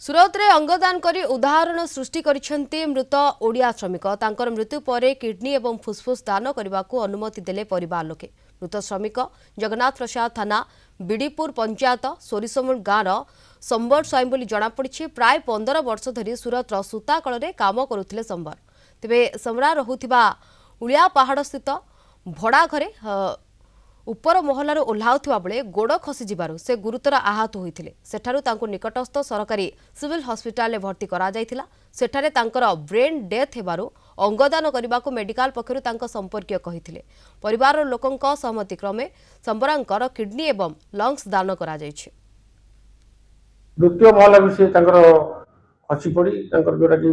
सुरत रे अंगदान करी उदाहरण सृष्टि करिसेंती मृत ओडिया श्रमिक तांकर मृत्यु पर किडनी एवं फुसफुस दान करने को अनुमति देले परिवार लोके। मृत श्रमिक जगन्नाथ प्रसाद थाना बिडीपुर पंचायत सोरिसमूल गाँव संबर स्वाई बोली जनापड़ी। प्राय 15 वर्ष धरी सुरत सूता कल काम करुथिले संबर। तेबे समरा रहुथिबा उलिया पहाड़ स्थित भड़ा घरे उपर महलार ओह्लाउथिबा बेले गोड़ खसी जिबारु से गुरुतर आहत होइथिले। सेठारु तांको निकटस्थ सरकारी सिविल हॉस्पिटल में भर्ती करा जायथिला। सेठारे तांकर ब्रेन डेथ हेबारु अंगदान करबाकू मेडिकल पक्षरु तांको संपर्कीय कहिथिले। परिवार लोकंक सहमति क्रमे संबरांकर किडनी एवं लंग्स दान करा जायछि। द्वितीय महला भी से खसी पड़ी जोटा कि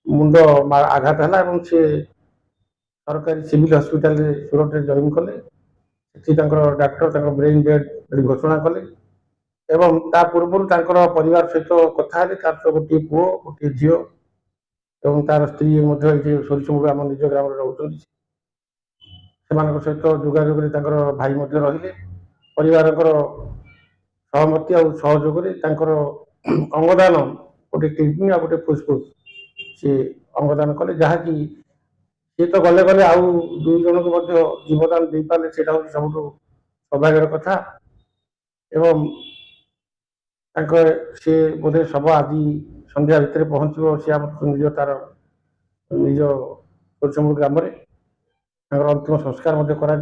मुंड आघात है से सरकारी सिविल हॉस्पिटल सूरत जॉइन कले। डाक्टर ब्रेन डेड घोषणा कले एवं ता पूर्व परिवार सहित कथा गोटे पुओ गोटे झील और तार स्त्री सोरिसमूल आम निज ग्राम रोच सहित जोगाजोग भाई रही परिवार सहमति और सहयोग अंगदान गोटे किडनी आ गोटे फुसफुस सी अंगदान कले जहाँकि सी तो गले गले आउ दुई जन को जीवदान दे पारे से सब सौभाग्यर कथा एवं सी बोधे सब आज संध्या भितर पहुंचो सी निज तार निज सोरिसमूल ग्राम अंतिम संस्कार करा